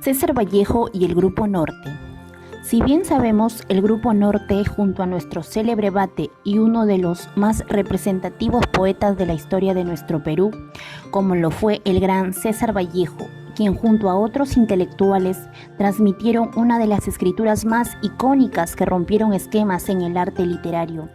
César Vallejo y el Grupo Norte. Si bien sabemos, el Grupo Norte, junto a nuestro célebre Bate y uno de los más representativos poetas de la historia de nuestro Perú, como lo fue el gran César Vallejo, quien junto a otros intelectuales transmitieron una de las escrituras más icónicas que rompieron esquemas en el arte literario.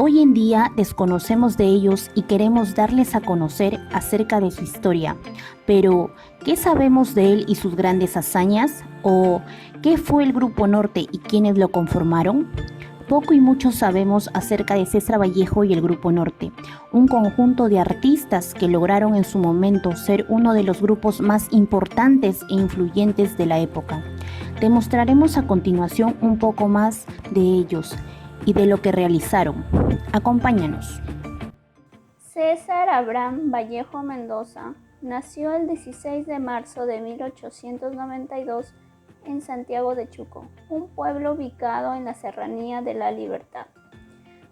Hoy en día desconocemos de ellos y queremos darles a conocer acerca de su historia. Pero, ¿qué sabemos de él y sus grandes hazañas? ¿O qué fue el Grupo Norte y quiénes lo conformaron? Poco y mucho sabemos acerca de César Vallejo y el Grupo Norte, un conjunto de artistas que lograron en su momento ser uno de los grupos más importantes e influyentes de la época. Te mostraremos a continuación un poco más de ellos y de lo que realizaron. Acompáñanos. César Abraham Vallejo Mendoza nació el 16 de marzo de 1892 en Santiago de Chuco, un pueblo ubicado en la Serranía de la Libertad.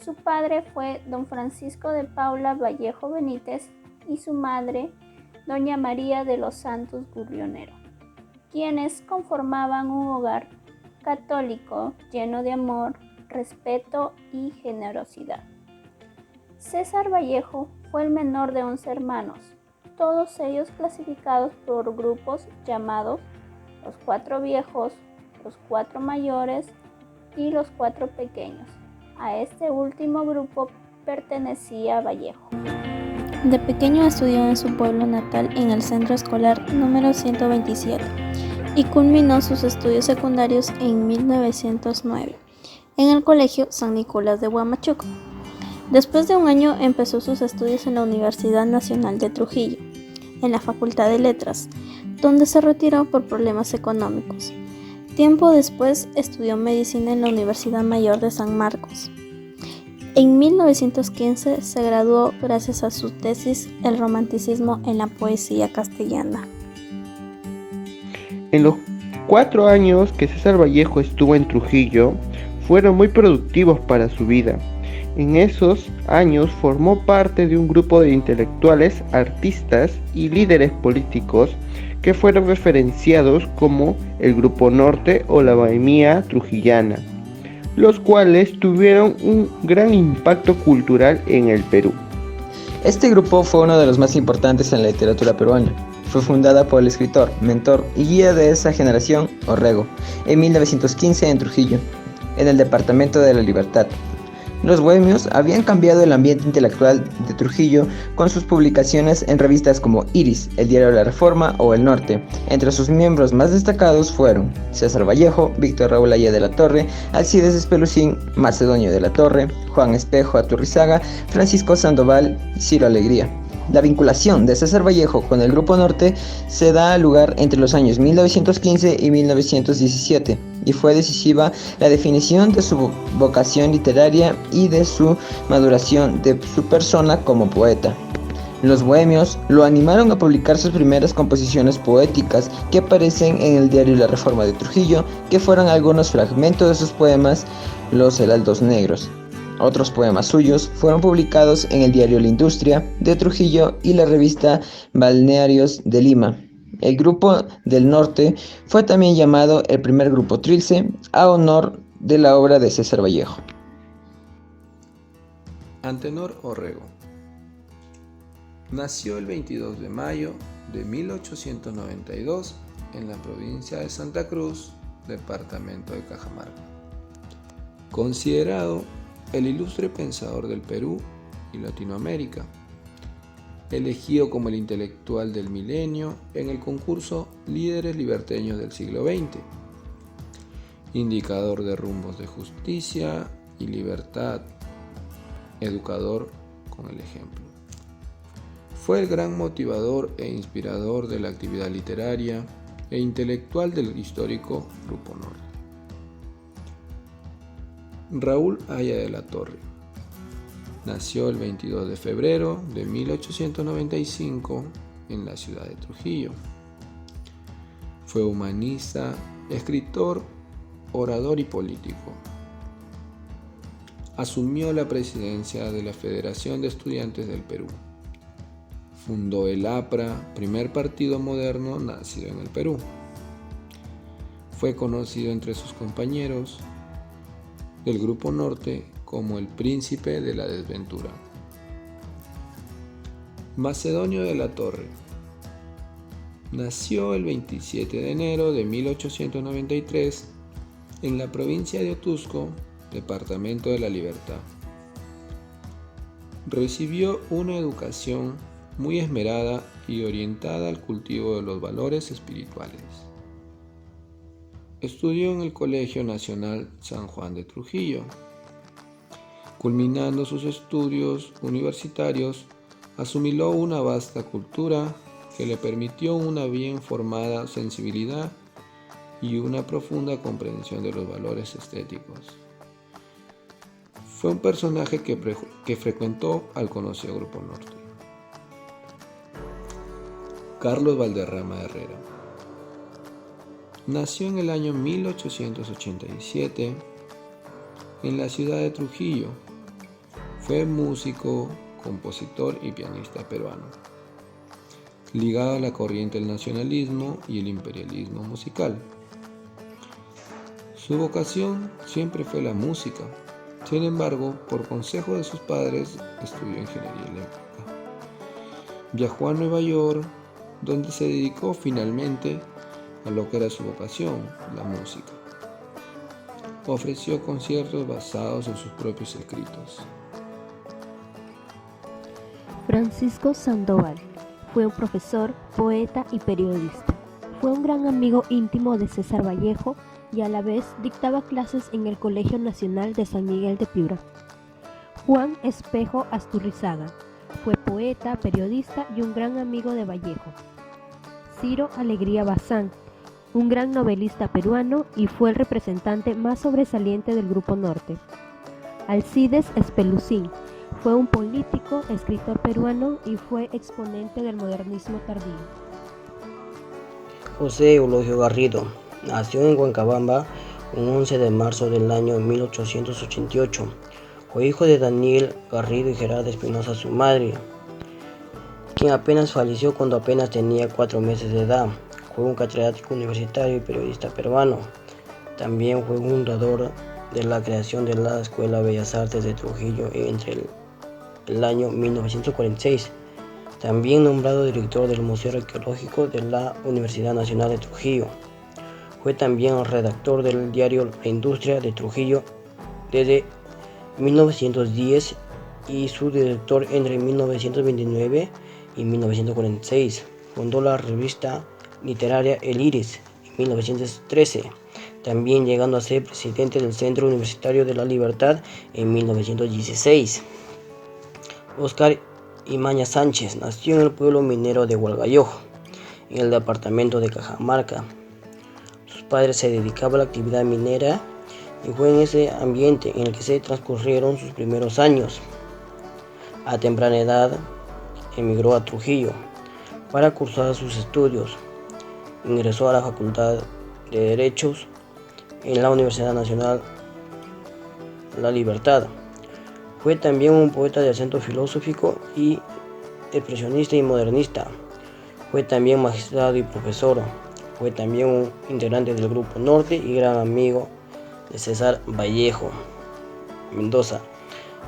Su padre fue don Francisco de Paula Vallejo Benítez y su madre, doña María de los Santos Gurrionero, quienes conformaban un hogar católico lleno de amor, respeto y generosidad. César Vallejo fue el menor de 11 hermanos, todos ellos clasificados por grupos llamados los 4 viejos, los 4 mayores y los 4 pequeños. A este último grupo pertenecía Vallejo. De pequeño estudió en su pueblo natal en el centro escolar número 127 y culminó sus estudios secundarios en 1909 en el Colegio San Nicolás de Huamachuco. Después de un año empezó sus estudios en la Universidad Nacional de Trujillo, en la Facultad de Letras, donde se retiró por problemas económicos. Tiempo después estudió medicina en la Universidad Mayor de San Marcos. En 1915 se graduó gracias a su tesis El romanticismo en la poesía castellana. En los 4 años que César Vallejo estuvo en Trujillo, fueron muy productivos para su vida. En esos años formó parte de un grupo de intelectuales, artistas y líderes políticos que fueron referenciados como el Grupo Norte o la Bohemia Trujillana, los cuales tuvieron un gran impacto cultural en el Perú. Este grupo fue uno de los más importantes en la literatura peruana. Fue fundada por el escritor, mentor y guía de esa generación, Orrego, en 1915 en Trujillo, en el Departamento de la Libertad. Los bohemios habían cambiado el ambiente intelectual de Trujillo con sus publicaciones en revistas como Iris, el Diario de la Reforma o El Norte. Entre sus miembros más destacados fueron César Vallejo, Víctor Raúl Aya de la Torre, Alcides Espelucín, Macedonio de la Torre, Juan Espejo Aturrizaga, Francisco Sandoval y Ciro Alegría. La vinculación de César Vallejo con el Grupo Norte se da lugar entre los años 1915 y 1917 y fue decisiva la definición de su vocación literaria y de su maduración de su persona como poeta. Los bohemios lo animaron a publicar sus primeras composiciones poéticas que aparecen en el Diario La Reforma de Trujillo, que fueron algunos fragmentos de sus poemas Los Heraldos Negros. Otros poemas suyos fueron publicados en el diario La Industria de Trujillo y la revista Balnearios de Lima. El Grupo del Norte fue también llamado el primer Grupo Trilce, a honor de la obra de César Vallejo. Antenor Orrego nació el 22 de mayo de 1892 en la provincia de Santa Cruz, departamento de Cajamarca. Considerado el ilustre pensador del Perú y Latinoamérica, elegido como el intelectual del milenio en el concurso Líderes Liberteños del siglo XX, indicador de rumbos de justicia y libertad, educador con el ejemplo. Fue el gran motivador e inspirador de la actividad literaria e intelectual del histórico Grupo Norte. Raúl Aya de la Torre nació el 22 de febrero de 1895 en la ciudad de Trujillo. Fue humanista, escritor, orador y político. Asumió la presidencia de la Federación de Estudiantes del Perú. Fundó el APRA, primer partido moderno nacido en el Perú. Fue conocido entre sus compañeros del Grupo Norte como el Príncipe de la Desventura. Macedonio de la Torre. Nació el 27 de enero de 1893 en la provincia de Otuzco, departamento de La Libertad. Recibió una educación muy esmerada y orientada al cultivo de los valores espirituales. Estudió en el Colegio Nacional San Juan de Trujillo. Culminando sus estudios universitarios, asimiló una vasta cultura que le permitió una bien formada sensibilidad y una profunda comprensión de los valores estéticos. Fue un personaje que frecuentó al conocido Grupo Norte. Carlos Valderrama Herrera. Nació en el año 1887 en la ciudad de Trujillo. Fue músico, compositor y pianista peruano, ligado a la corriente del nacionalismo y el imperialismo musical. Su vocación siempre fue la música. Sin embargo, por consejo de sus padres, estudió ingeniería eléctrica. Viajó a Nueva York, donde se dedicó finalmente a lo que era su vocación, la música. Ofreció conciertos basados en sus propios escritos. Francisco Sandoval fue un profesor, poeta y periodista. Fue un gran amigo íntimo de César Vallejo y a la vez dictaba clases en el Colegio Nacional de San Miguel de Piura. Juan Espejo Asturrizaga fue poeta, periodista y un gran amigo de Vallejo. Ciro Alegría Bazán, un gran novelista peruano y fue el representante más sobresaliente del Grupo Norte. Alcides Espelucín fue un político, escritor peruano y fue exponente del modernismo tardío. José Eulogio Garrido nació en Huancabamba un 11 de marzo del año 1888. Fue hijo de Daniel Garrido y Gerarda Espinosa, su madre, quien apenas falleció cuando apenas tenía 4 meses de edad. Fue un catedrático universitario y periodista peruano. También fue fundador de la creación de la Escuela de Bellas Artes de Trujillo entre el año 1946. También nombrado director del Museo Arqueológico de la Universidad Nacional de Trujillo. Fue también redactor del diario La Industria de Trujillo desde 1910 y su director entre 1929 y 1946. Fundó la revista literaria El Iris en 1913, también llegando a ser presidente del Centro Universitario de la Libertad en 1916. Óscar Imaña Sánchez nació en el pueblo minero de Hualgayojo, en el departamento de Cajamarca. Sus padres se dedicaban a la actividad minera y fue en ese ambiente en el que se transcurrieron sus primeros años. A temprana edad emigró a Trujillo para cursar sus estudios. Ingresó a la Facultad de Derechos en la Universidad Nacional La Libertad. Fue también un poeta de acento filosófico y expresionista y modernista. Fue también magistrado y profesor. Fue también un integrante del Grupo Norte y gran amigo de César Vallejo Mendoza.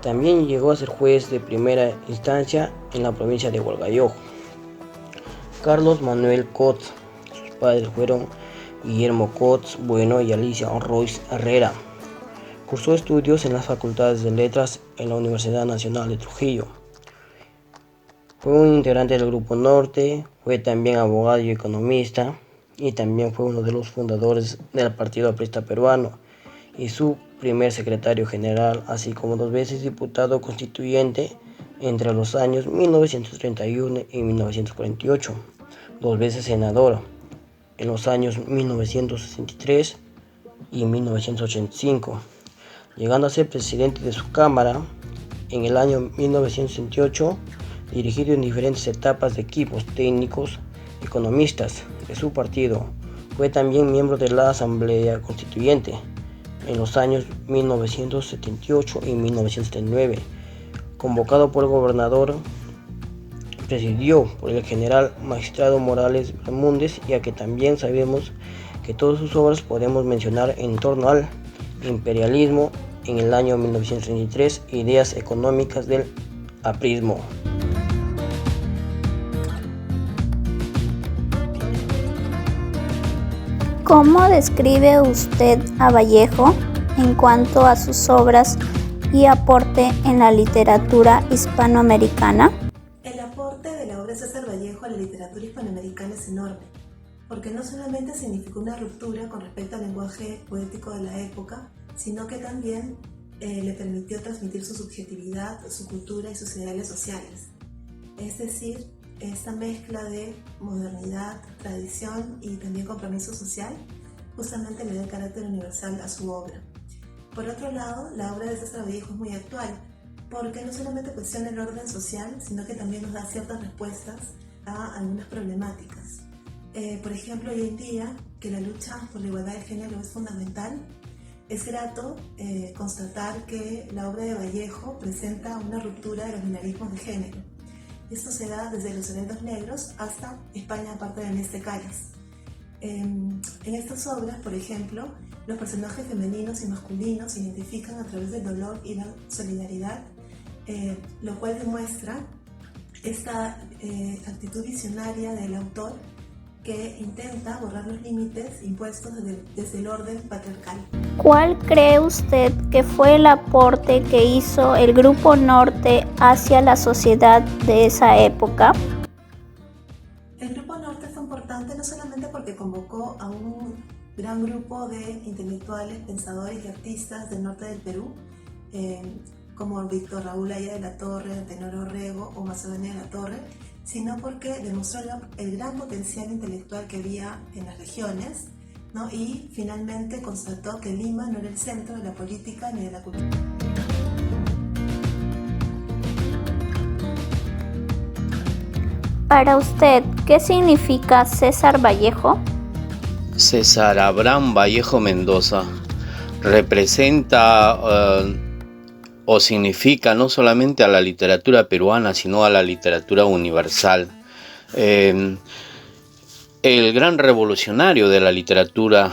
También llegó a ser juez de primera instancia en la provincia de Hualgayojo. Carlos Manuel Cotz. Sus padres fueron Guillermo Cotz Bueno y Alicia Royce Herrera. Cursó estudios en las facultades de letras en la Universidad Nacional de Trujillo. Fue un integrante del Grupo Norte, fue también abogado y economista, y también fue uno de los fundadores del Partido Aprista Peruano y su primer secretario general, así como 2 veces diputado constituyente entre los años 1931 y 1948, 2 veces senador en los años 1963 y 1985. Llegando a ser presidente de su Cámara en el año 1968, dirigido en diferentes etapas de equipos técnicos economistas de su partido. Fue también miembro de la Asamblea Constituyente en los años 1978 y 1979, convocado por el gobernador, presidió por el general magistrado Morales Bermúdez, ya que también sabemos que todas sus obras podemos mencionar en torno al imperialismo en el año 1933, ideas económicas del aprismo. ¿Cómo describe usted a Vallejo en cuanto a sus obras y aporte en la literatura hispanoamericana? El aporte de la obra de César Vallejo a la literatura hispanoamericana es enorme, porque no solamente significó una ruptura con respecto al lenguaje poético de la época, sino que también le permitió transmitir su subjetividad, su cultura y sus ideales sociales. Es decir, esta mezcla de modernidad, tradición y también compromiso social justamente le da el carácter universal a su obra. Por otro lado, la obra de César Vallejo es muy actual, porque no solamente cuestiona el orden social, sino que también nos da ciertas respuestas a algunas problemáticas. Por ejemplo, hoy en día, que la lucha por la igualdad de género es fundamental, es grato constatar que la obra de Vallejo presenta una ruptura de los binarismos de género. Esto se da desde los eventos negros hasta España aparte de Neste Calles. En estas obras, por ejemplo, los personajes femeninos y masculinos se identifican a través del dolor y la solidaridad, lo cual demuestra esta actitud visionaria del autor que intenta borrar los límites impuestos desde el orden patriarcal. ¿Cuál cree usted que fue el aporte que hizo el Grupo Norte hacia la sociedad de esa época? El Grupo Norte fue importante no solamente porque convocó a un gran grupo de intelectuales, pensadores y artistas del norte del Perú, como Víctor Raúl Haya de la Torre, Antenor Orrego o Macedonio de la Torre, sino porque demostró el gran potencial intelectual que había en las regiones, ¿no? Y finalmente constató que Lima no era el centro de la política ni de la cultura. Para usted, ¿qué significa César Vallejo? César Abraham Vallejo Mendoza representa o significa no solamente a la literatura peruana, sino a la literatura universal. El gran revolucionario de la literatura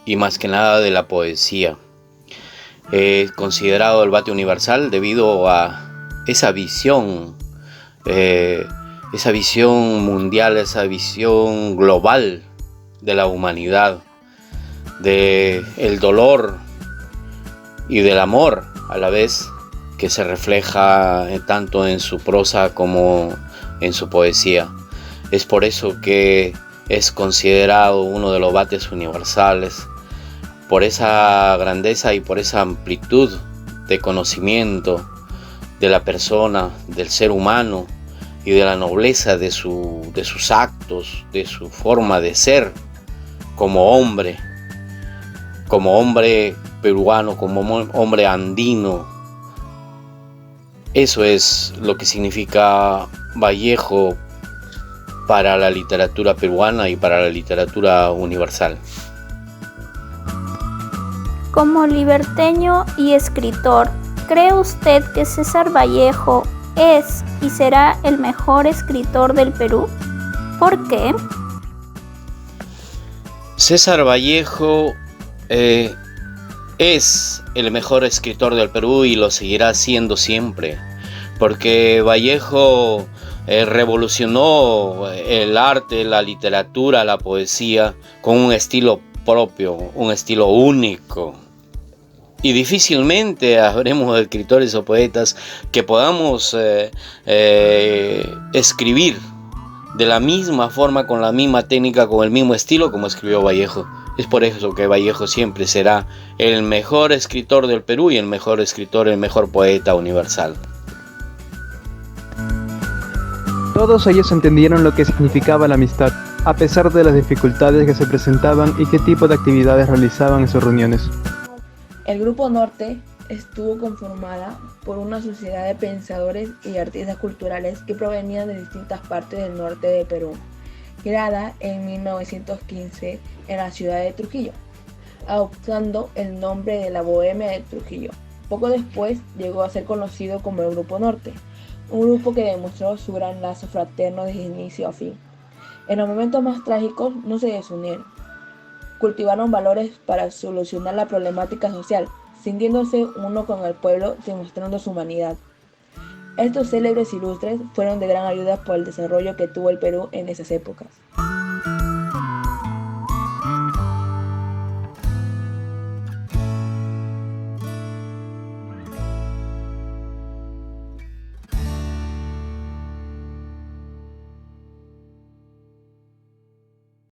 y más que nada de la poesía. Es considerado el bate universal debido a esa visión mundial, esa visión global de la humanidad, del dolor y del amor a la vez, que se refleja tanto en su prosa como en su poesía. Es por eso que es considerado uno de los bates universales, por esa grandeza y por esa amplitud de conocimiento de la persona, del ser humano y de la nobleza de sus actos, de su forma de ser como hombre peruano, como hombre andino. Eso es lo que significa Vallejo para la literatura peruana y para la literatura universal. Como liberteño y escritor, ¿cree usted que César Vallejo es y será el mejor escritor del Perú? ¿Por qué? César Vallejo es el mejor escritor del Perú y lo seguirá siendo siempre, porque Vallejo revolucionó el arte, la literatura, la poesía con un estilo propio, un estilo único. Y difícilmente habremos escritores o poetas que podamos escribir de la misma forma, con la misma técnica, con el mismo estilo como escribió Vallejo. Es por eso que Vallejo siempre será el mejor escritor del Perú y el mejor escritor, el mejor poeta universal. Todos ellos entendieron lo que significaba la amistad, a pesar de las dificultades que se presentaban y qué tipo de actividades realizaban en sus reuniones. El Grupo Norte estuvo conformada por una sociedad de pensadores y artistas culturales que provenían de distintas partes del norte de Perú, creada en 1915 en la ciudad de Trujillo, adoptando el nombre de la Bohemia de Trujillo. Poco después llegó a ser conocido como el Grupo Norte, un grupo que demostró su gran lazo fraterno desde inicio a fin. En los momentos más trágicos no se desunieron. cultivaron valores para solucionar la problemática social, sintiéndose uno con el pueblo, demostrando su humanidad. Estos célebres ilustres fueron de gran ayuda por el desarrollo que tuvo el Perú en esas épocas.